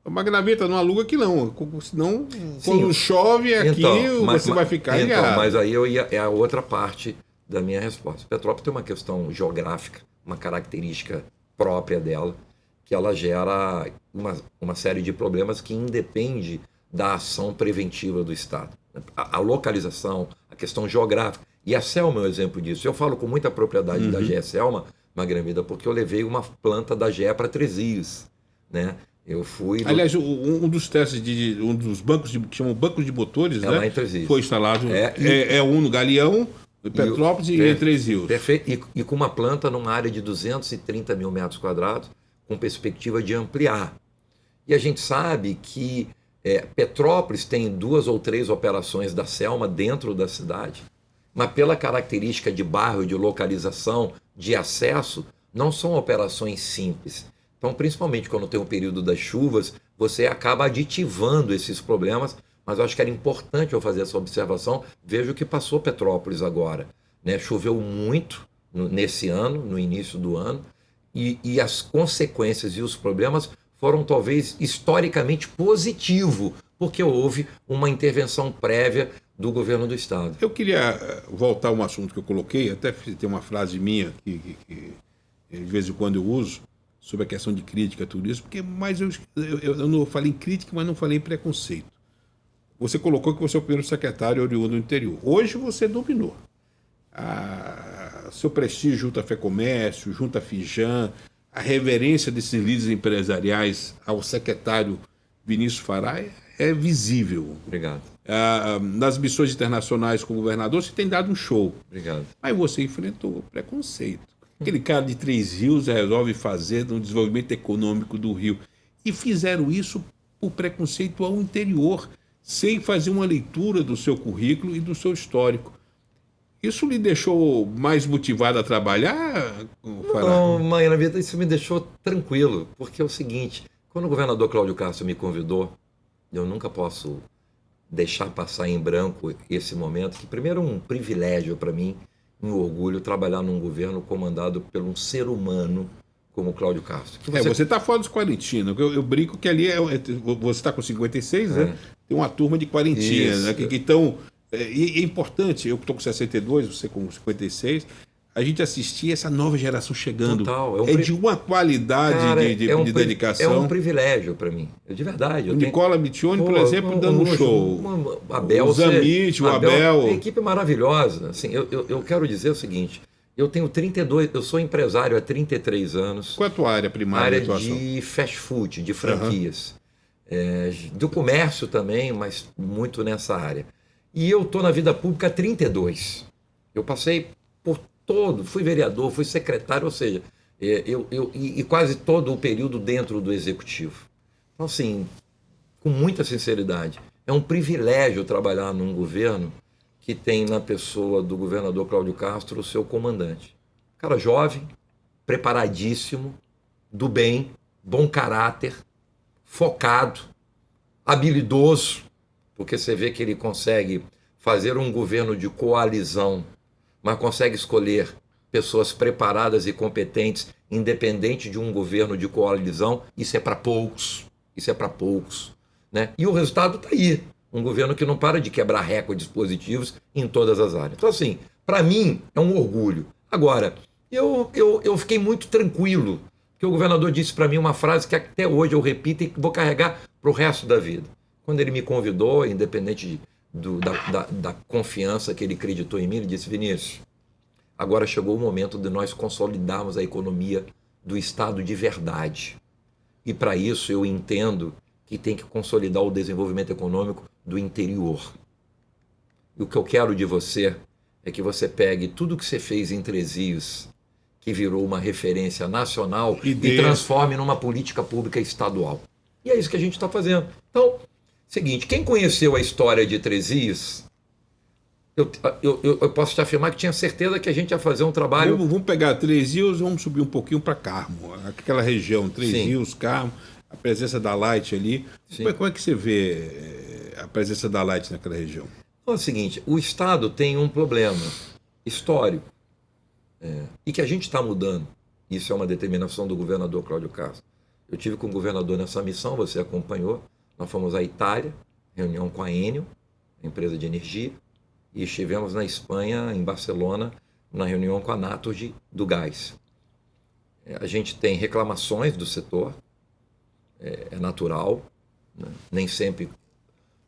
uma graveta não aluga aqui não, senão quando chove aqui você vai ficar ligado. Mas aí é a outra parte da minha resposta. Petrópolis tem uma questão geográfica, uma característica própria dela, que ela gera uma série de problemas que independe da ação preventiva do Estado. A localização, a questão geográfica. E a Selma é um exemplo disso. Eu falo com muita propriedade da GE Selma, Magrã Vida, porque eu levei uma planta da GE para Três Rios, né? Eu fui... Aliás, um dos testes um dos bancos que chamam bancos de motores, né? Lá em Três Rios. Foi instalado. Um no Galeão, em Petrópolis e em Três Rios. Perfeito. E com uma planta numa área de 230 mil metros quadrados, com perspectiva de ampliar. E a gente sabe que Petrópolis tem 2 ou 3 operações da Selma dentro da cidade, mas pela característica de bairro, de localização, de acesso, não são operações simples. Então, principalmente quando tem o período das chuvas, você acaba aditivando esses problemas, mas eu acho que era importante eu fazer essa observação. Veja o que passou Petrópolis agora, né? Choveu muito nesse ano, no início do ano, e as consequências e os problemas foram talvez historicamente positivos, porque houve uma intervenção prévia do governo do Estado. Eu queria voltar a um assunto que eu coloquei, até tem uma frase minha que de vez em quando eu uso, sobre a questão de crítica a tudo isso, mas eu não falei em crítica, mas não falei em preconceito. Você colocou que você é o primeiro secretário oriundo do interior. Hoje você dominou. Seu prestígio junto à FEComércio, junto à Fijan, a reverência desses líderes empresariais ao secretário Vinícius Fará é visível. Obrigado. Nas missões internacionais com o governador, você tem dado um show. Obrigado. Mas você enfrentou preconceito. Aquele cara de Três Rios resolve fazer no desenvolvimento econômico do Rio. E fizeram isso por preconceito ao interior, sem fazer uma leitura do seu currículo e do seu histórico. Isso lhe deixou mais motivado a trabalhar? Não, Magrã Vida, isso me deixou tranquilo, porque é o seguinte, quando o governador Cláudio Castro me convidou, eu nunca posso deixar passar em branco esse momento, que primeiro é um privilégio para mim, um orgulho trabalhar num governo comandado por um ser humano como Cláudio Castro. Você está fora dos quarentina. Eu brinco que ali você está com 56, né? Tem uma turma de quarentina, né? Que estão... E é importante, eu que estou com 62, você com 56, a gente assistir essa nova geração chegando. Total, de uma qualidade de dedicação. É um privilégio para mim, de verdade. O Nicola Mittioni, por exemplo, dando um show. Abel, o Zamit, o Abel. Uma equipe maravilhosa. Assim, eu quero dizer o seguinte, eu tenho 32, eu sou empresário há 33 anos. Qual é a tua área primária de atuação? De fast food, de franquias. Do comércio também, mas muito nessa área. E eu estou na vida pública há 32. Eu passei por fui vereador, fui secretário, ou seja, e quase todo o período dentro do executivo. Então, assim, com muita sinceridade, é um privilégio trabalhar num governo que tem na pessoa do governador Cláudio Castro o seu comandante. Cara jovem, preparadíssimo, do bem, bom caráter, focado, habilidoso, porque você vê que ele consegue fazer um governo de coalizão, mas consegue escolher pessoas preparadas e competentes, independente de um governo de coalizão, isso é para poucos. Isso é para poucos. Né? E o resultado está aí. Um governo que não para de quebrar recordes positivos em todas as áreas. Então, assim, para mim é um orgulho. Agora, eu fiquei muito tranquilo, porque o governador disse para mim uma frase que até hoje eu repito e vou carregar para o resto da vida. Quando ele me convidou, independente da confiança que ele acreditou em mim, ele disse: Vinícius, agora chegou o momento de nós consolidarmos a economia do Estado de verdade. E para isso eu entendo que tem que consolidar o desenvolvimento econômico do interior. E o que eu quero de você é que você pegue tudo que você fez em Três Rios, que virou uma referência nacional, e transforme numa política pública estadual. E é isso que a gente está fazendo. Então, seguinte, quem conheceu a história de Três Rios, eu posso te afirmar que tinha certeza que a gente ia fazer um trabalho... Vamos pegar Três Rios, vamos subir um pouquinho para Carmo, aquela região, Três Rios, Carmo, a presença da Light ali. Como é que você vê a presença da Light naquela região? É o seguinte, o Estado tem um problema histórico e que a gente está mudando. Isso é uma determinação do governador Cláudio Castro. Eu tive com o governador nessa missão, você acompanhou. Nós fomos à Itália, reunião com a Enel, empresa de energia, e estivemos na Espanha, em Barcelona, na reunião com a Naturgy do gás. A gente tem reclamações do setor, é natural, né? Nem sempre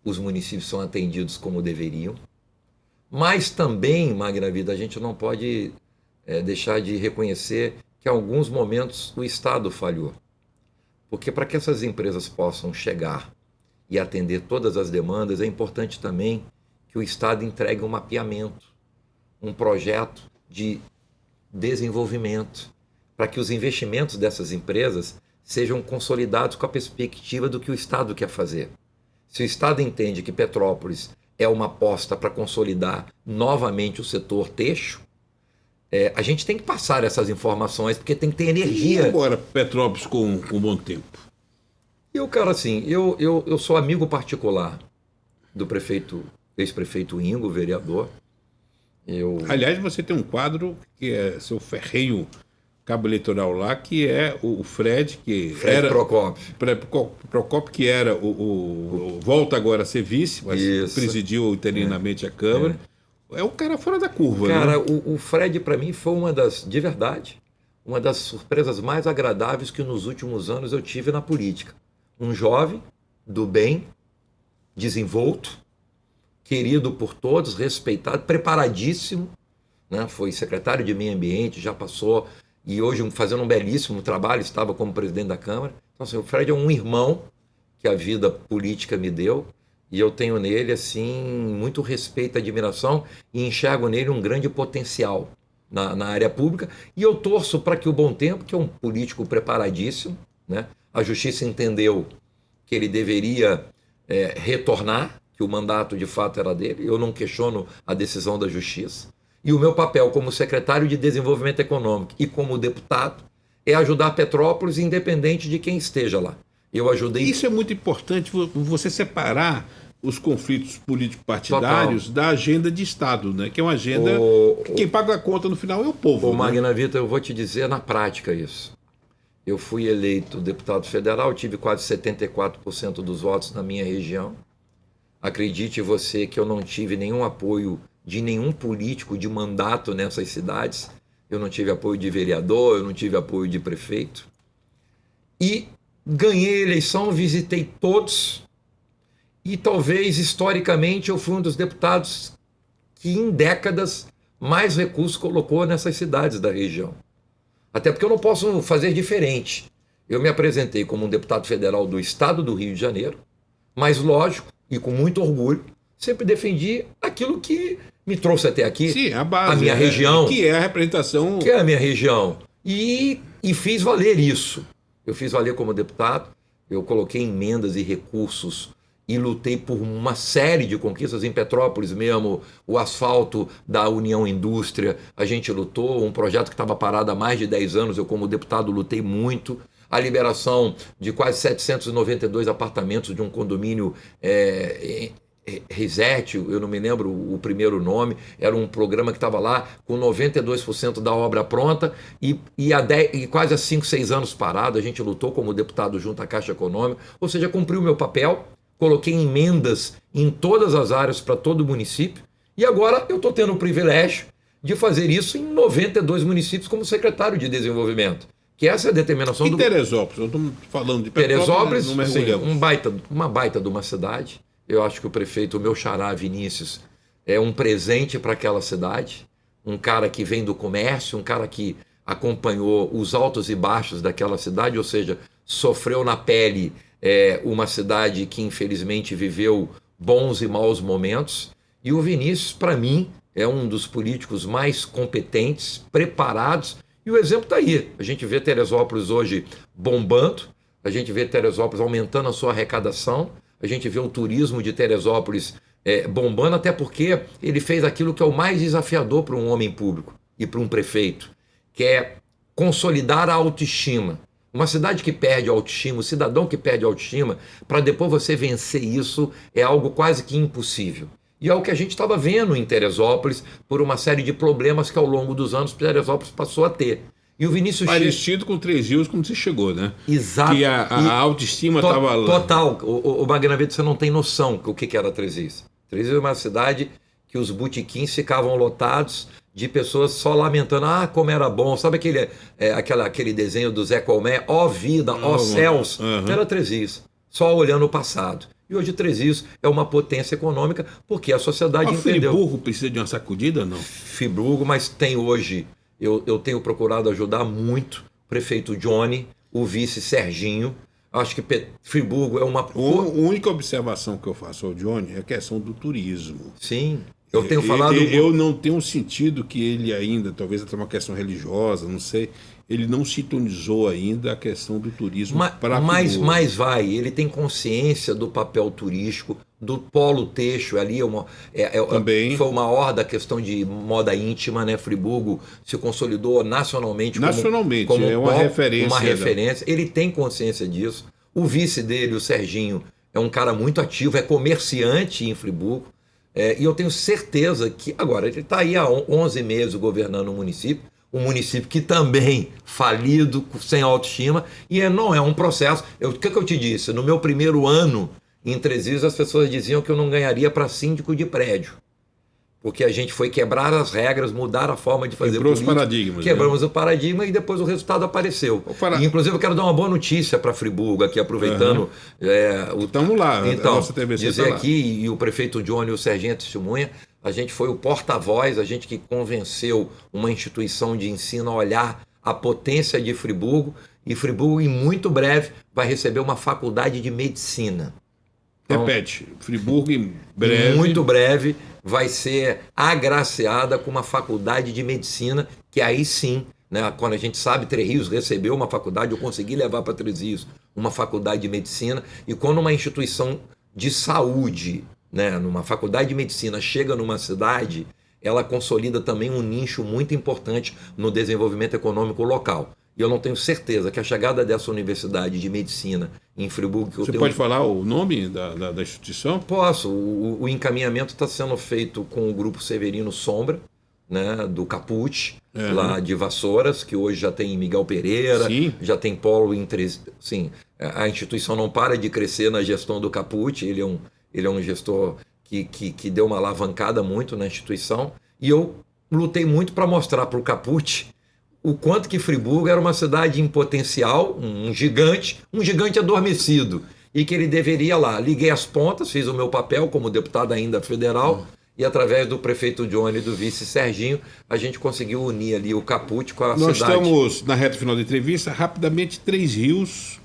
os municípios são atendidos como deveriam, mas também, Magna Vida, a gente não pode deixar de reconhecer que em alguns momentos o Estado falhou. Porque para que essas empresas possam chegar e atender todas as demandas, é importante também que o Estado entregue um mapeamento, um projeto de desenvolvimento, para que os investimentos dessas empresas sejam consolidados com a perspectiva do que o Estado quer fazer. Se o Estado entende que Petrópolis é uma aposta para consolidar novamente o setor têxtil, a gente tem que passar essas informações, porque tem que ter energia. E agora Petrópolis com bom tempo? Cara, assim, eu sou amigo particular do ex-prefeito Ingo, vereador. Aliás, você tem um quadro que é seu ferrenho cabo eleitoral lá, que é o Fred, que era... Procópio, que era volta agora a ser vice, mas presidiu interinamente a Câmara. É um cara fora da curva, cara, né? O Fred, para mim, foi de verdade, uma das surpresas mais agradáveis que nos últimos anos eu tive na política. Um jovem, do bem, desenvolto, querido por todos, respeitado, preparadíssimo, né? Foi secretário de Meio Ambiente, já passou, e hoje fazendo um belíssimo trabalho, estava como presidente da Câmara. Então, assim, o Fred é um irmão que a vida política me deu, e eu tenho nele, assim, muito respeito e admiração, e enxergo nele um grande potencial na área pública, e eu torço para que o Bom Tempo, que é um político preparadíssimo, né? A Justiça entendeu que ele deveria retornar, que o mandato de fato era dele, eu não questiono a decisão da Justiça, e o meu papel como secretário de Desenvolvimento Econômico e como deputado é ajudar Petrópolis independente de quem esteja lá. Eu ajudei... Isso é muito importante, você separar os conflitos político-partidários da agenda de Estado, né? Que é uma agenda que quem paga a conta no final é o povo. Magna Vida, eu vou te dizer na prática isso. Eu fui eleito deputado federal, tive quase 74% dos votos na minha região. Acredite você que eu não tive nenhum apoio de nenhum político de mandato nessas cidades. Eu não tive apoio de vereador, eu não tive apoio de prefeito. E ganhei a eleição, visitei todos. E talvez, historicamente, eu fui um dos deputados que em décadas mais recursos colocou nessas cidades da região. Até porque eu não posso fazer diferente. Eu me apresentei como um deputado federal do estado do Rio de Janeiro, mas lógico, e com muito orgulho, sempre defendi aquilo que me trouxe até aqui. Sim, a base, a minha região. Que é a representação... Que é a minha região. E fiz valer isso. Eu fiz valer como deputado, eu coloquei emendas e recursos e lutei por uma série de conquistas em Petrópolis mesmo, o asfalto da União Indústria, a gente lutou, um projeto que estava parado há mais de 10 anos, eu como deputado lutei muito, a liberação de quase 792 apartamentos de um condomínio Reset, eu não me lembro o primeiro nome, era um programa que estava lá com 92% da obra pronta e quase há 5, 6 anos parado. A gente lutou como deputado junto à Caixa Econômica, ou seja, cumpri o meu papel, coloquei emendas em todas as áreas para todo o município e agora eu estou tendo o privilégio de fazer isso em 92 municípios como secretário de desenvolvimento. Que essa é a determinação do... Teresópolis, eu estou falando de Teresópolis, sim, uma baita de uma cidade. Eu acho que o prefeito, o meu xará Vinícius, é um presente para aquela cidade. Um cara que vem do comércio, um cara que acompanhou os altos e baixos daquela cidade, ou seja, sofreu na pele uma cidade que infelizmente viveu bons e maus momentos. E o Vinícius, para mim, é um dos políticos mais competentes, preparados. E o exemplo está aí. A gente vê Teresópolis hoje bombando, a gente vê Teresópolis aumentando a sua arrecadação, a gente vê o turismo de Teresópolis bombando, até porque ele fez aquilo que é o mais desafiador para um homem público e para um prefeito, que é consolidar a autoestima. Uma cidade que perde a autoestima, o cidadão que perde a autoestima, para depois você vencer isso é algo quase que impossível. E é o que a gente estava vendo em Teresópolis por uma série de problemas que ao longo dos anos Teresópolis passou a ter. E o Vinícius parecido com Três Rios quando você chegou, né? Exato. Que a autoestima estava lá. Total. O Magnavedo, você não tem noção do que era Três Rios. Três Rios é uma cidade que os botequins ficavam lotados de pessoas só lamentando, como era bom. Sabe aquele desenho do Zé Colmé? Ó vida, ó céus. Era Três Rios. Só olhando o passado. E hoje Três Rios é uma potência econômica porque a sociedade entendeu. Friburgo precisa de uma sacudida ou não? Friburgo, mas tem hoje... Eu tenho procurado ajudar muito o prefeito Johnny, o vice Serginho. Acho que Friburgo é uma... A única observação que eu faço ao Johnny é a questão do turismo. Sim, eu tenho falado... Eu não tenho sentido que ele ainda, talvez até uma questão religiosa, não sei, ele não sintonizou ainda a questão do turismo para Friburgo. Mas vai, ele tem consciência do papel turístico, do polo têxtil, ali também foi uma hora da questão de moda íntima, né? Friburgo se consolidou nacionalmente como uma referência. Ele tem consciência disso. O vice dele, o Serginho, é um cara muito ativo, é comerciante em Friburgo, e eu tenho certeza que agora ele está aí há 11 meses governando o município, um município que também falido, sem autoestima, e não é um processo. O que eu te disse? No meu primeiro ano em Três Rios, as pessoas diziam que eu não ganharia para síndico de prédio, porque a gente foi quebrar as regras, mudar a forma de fazer política. Quebramos o paradigma e depois o resultado apareceu. E, inclusive, eu quero dar uma boa notícia para Friburgo, aqui aproveitando. Estamos lá, então, a nossa TVC dizer tá lá. Aqui, e o prefeito Johnny e o Serginho testemunha, a gente foi o porta-voz, a gente que convenceu uma instituição de ensino a olhar a potência de Friburgo, e Friburgo, em muito breve, vai receber uma faculdade de medicina. Então, repete, Friburgo em breve... Muito breve vai ser agraciada com uma faculdade de medicina, que aí sim, né, quando a gente sabe, Três Rios recebeu uma faculdade, eu consegui levar para Três Rios uma faculdade de medicina, e quando uma instituição de saúde, né, numa faculdade de medicina, chega numa cidade, ela consolida também um nicho muito importante no desenvolvimento econômico local. E eu não tenho certeza que a chegada dessa universidade de medicina em Friburgo... Você pode falar o nome da instituição? Posso. O encaminhamento está sendo feito com o Grupo Severino Sombra, né, do Caput, lá de Vassouras, que hoje já tem Miguel Pereira, sim, já tem polo em Três... Sim, a instituição não para de crescer na gestão do Caput, ele é um gestor que deu uma alavancada muito na instituição, e eu lutei muito para mostrar para o Caput o quanto que Friburgo era uma cidade em potencial, um gigante adormecido, e que ele deveria lá. Liguei as pontas, fiz o meu papel como deputado ainda federal, e através do prefeito Johnny e do vice Serginho, a gente conseguiu unir ali o Caput com a cidade. Nós estamos na reta final da entrevista, rapidamente, Três Rios,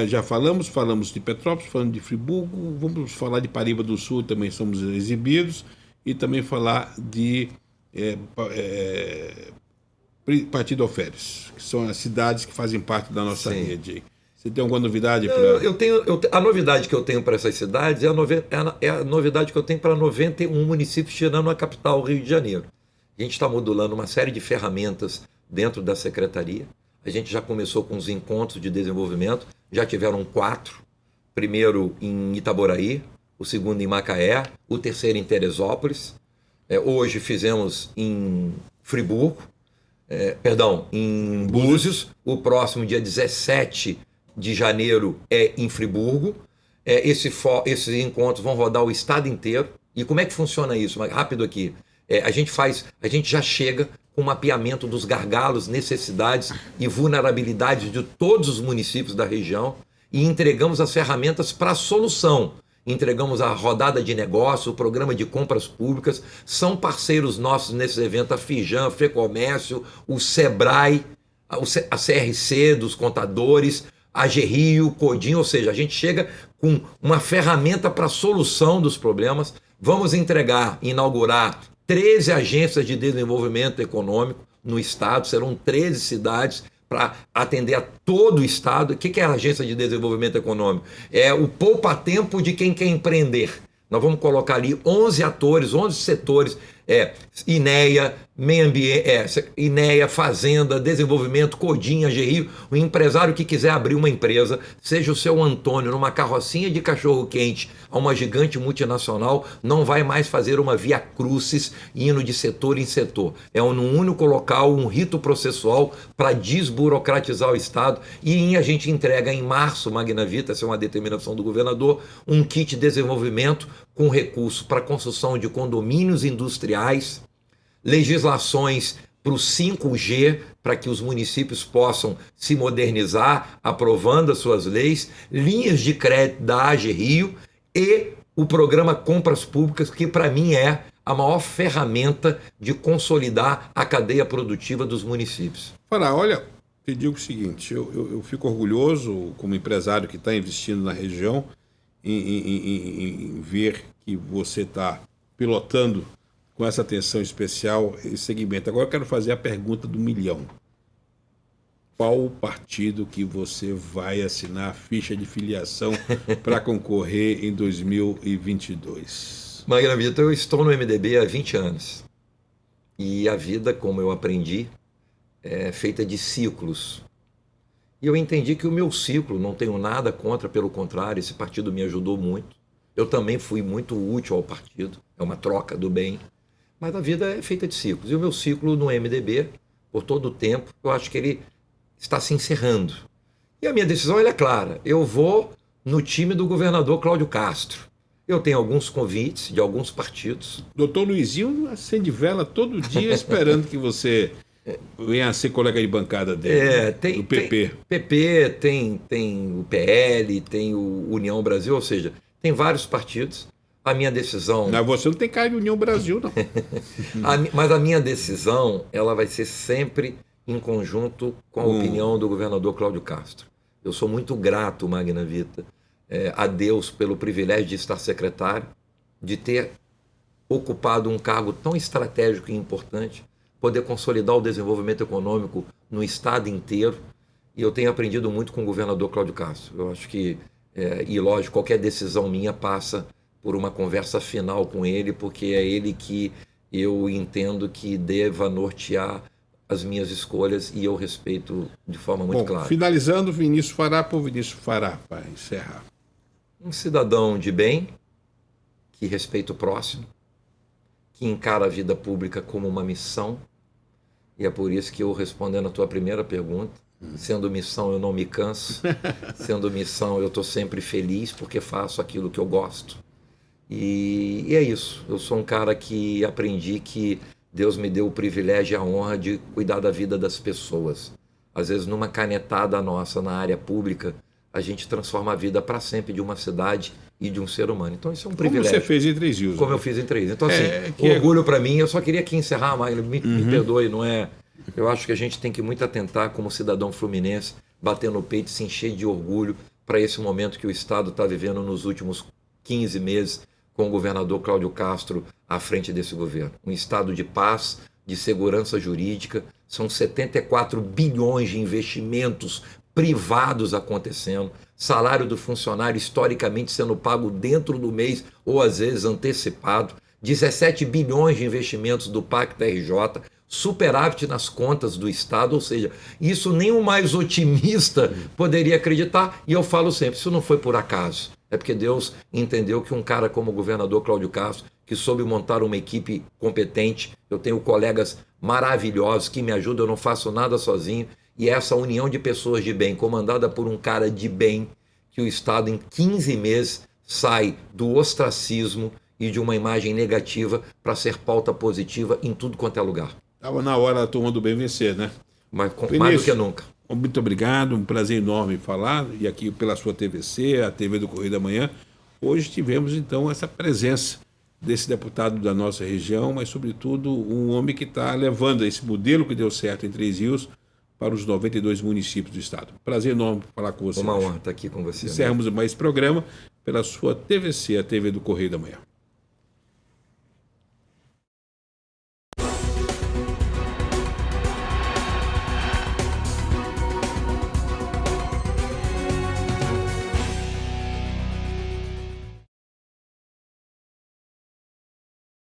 já falamos de Petrópolis, falando de Friburgo, vamos falar de Paraíba do Sul, também somos exibidos, e também falar de Partido Alferes, que são as cidades que fazem parte da nossa rede. Você tem alguma novidade? A novidade que eu tenho para essas cidades é a novidade que eu tenho para 91 municípios, tirando a capital, Rio de Janeiro. A gente está modulando uma série de ferramentas dentro da secretaria. A gente já começou com os encontros de desenvolvimento, já tiveram 4. Primeiro em Itaboraí, o segundo em Macaé, o terceiro em Teresópolis. Hoje fizemos em Friburgo, em Búzios. O próximo, dia 17 de janeiro, é em Friburgo. Esses encontros vão rodar o estado inteiro. E como é que funciona isso? Rápido aqui. A gente já chega com o mapeamento dos gargalos, necessidades e vulnerabilidades de todos os municípios da região e entregamos as ferramentas para a solução. Entregamos a rodada de negócio, o programa de compras públicas, são parceiros nossos nesse evento, a Fijan, a FEComércio, o Sebrae, a CRC dos contadores, a GRIO, o Codin, ou seja, a gente chega com uma ferramenta para a solução dos problemas. Vamos inaugurar 13 agências de desenvolvimento econômico no estado, serão 13 cidades para atender a todo o estado. O que é a agência de desenvolvimento econômico? É o poupa-tempo de quem quer empreender. Nós vamos colocar ali 11 atores, 11 setores, INEA, meio ambiente, INEA, Fazenda, Desenvolvimento, Codin, GRIO. O empresário que quiser abrir uma empresa, seja o seu Antônio, numa carrocinha de cachorro-quente a uma gigante multinacional, não vai mais fazer uma via crucis indo de setor em setor. É num único local, um rito processual para desburocratizar o Estado. E a gente entrega em março, Magna Vita, essa é uma determinação do governador, um kit de desenvolvimento com recurso para construção de condomínios industriais, legislações para o 5G, para que os municípios possam se modernizar, aprovando as suas leis, linhas de crédito da AGRIO e o programa Compras Públicas, que para mim é a maior ferramenta de consolidar a cadeia produtiva dos municípios. Fará, olha, te digo o seguinte, eu fico orgulhoso como empresário que está investindo na região em ver que você está pilotando com essa atenção especial esse segmento. Agora eu quero fazer a pergunta do milhão. Qual o partido que você vai assinar a ficha de filiação para concorrer em 2022? Magna Vita, eu estou no MDB há 20 anos. E a vida, como eu aprendi, é feita de ciclos. E eu entendi que o meu ciclo, não tenho nada contra, pelo contrário, esse partido me ajudou muito. Eu também fui muito útil ao partido, é uma troca do bem. Mas a vida é feita de ciclos. E o meu ciclo no MDB, por todo o tempo, eu acho que ele está se encerrando. E a minha decisão é clara. Eu vou no time do governador Cláudio Castro. Eu tenho alguns convites de alguns partidos. Doutor Luizinho acende vela todo dia esperando que você venha a ser colega de bancada dele, do PP. Tem o PL, tem o União Brasil, ou seja, tem vários partidos. A minha decisão... Não, você não tem cara de União Brasil, não. Mas a minha decisão, ela vai ser sempre em conjunto com a opinião do governador Cláudio Castro. Eu sou muito grato, Magna Vita, a Deus pelo privilégio de estar secretário, de ter ocupado um cargo tão estratégico e importante, poder consolidar o desenvolvimento econômico no estado inteiro. E eu tenho aprendido muito com o governador Cláudio Castro. Eu acho que, e lógico, qualquer decisão minha passa por uma conversa final com ele, porque é ele que eu entendo que deva nortear as minhas escolhas e eu respeito de forma muito clara. Finalizando, Vinícius Fará por Vinícius Fará, para encerrar. Um cidadão de bem, que respeita o próximo, que encara a vida pública como uma missão, e é por isso que eu, respondendo a tua primeira pergunta, sendo missão eu não me canso, sendo missão eu estou sempre feliz porque faço aquilo que eu gosto. E é isso, eu sou um cara que aprendi que Deus me deu o privilégio e a honra de cuidar da vida das pessoas. Às vezes, numa canetada nossa na área pública, a gente transforma a vida para sempre de uma cidade e de um ser humano. Então, isso é um privilégio. Como você fez em Três Rios. Como eu fiz em Três Rios. Então, assim, orgulho para mim. Eu só queria aqui encerrar, Magno, me perdoe, não é... Eu acho que a gente tem que muito atentar, como cidadão fluminense, bater no peito e se encher de orgulho para esse momento que o Estado está vivendo nos últimos 15 meses, com o governador Cláudio Castro à frente desse governo. Um estado de paz, de segurança jurídica, são 74 bilhões de investimentos privados acontecendo, salário do funcionário historicamente sendo pago dentro do mês ou às vezes antecipado, 17 bilhões de investimentos do Pacto RJ, superávit nas contas do Estado, ou seja, isso nem o mais otimista poderia acreditar, e eu falo sempre, isso não foi por acaso. É porque Deus entendeu que um cara como o governador Cláudio Castro, que soube montar uma equipe competente, eu tenho colegas maravilhosos que me ajudam, eu não faço nada sozinho, e essa união de pessoas de bem, comandada por um cara de bem, que o Estado em 15 meses sai do ostracismo e de uma imagem negativa para ser pauta positiva em tudo quanto é lugar. Estava na hora da turma do bem vencer, né? Mais Vinícius, do que nunca. Muito obrigado, um prazer enorme falar, e aqui pela sua TVC, a TV do Correio da Manhã. Hoje tivemos, então, essa presença desse deputado da nossa região, mas, sobretudo, um homem que está levando esse modelo que deu certo em Três Rios para os 92 municípios do estado. Prazer enorme falar com você. Uma honra estar aqui com você. Encerramos mais esse programa pela sua TVC, a TV do Correio da Manhã.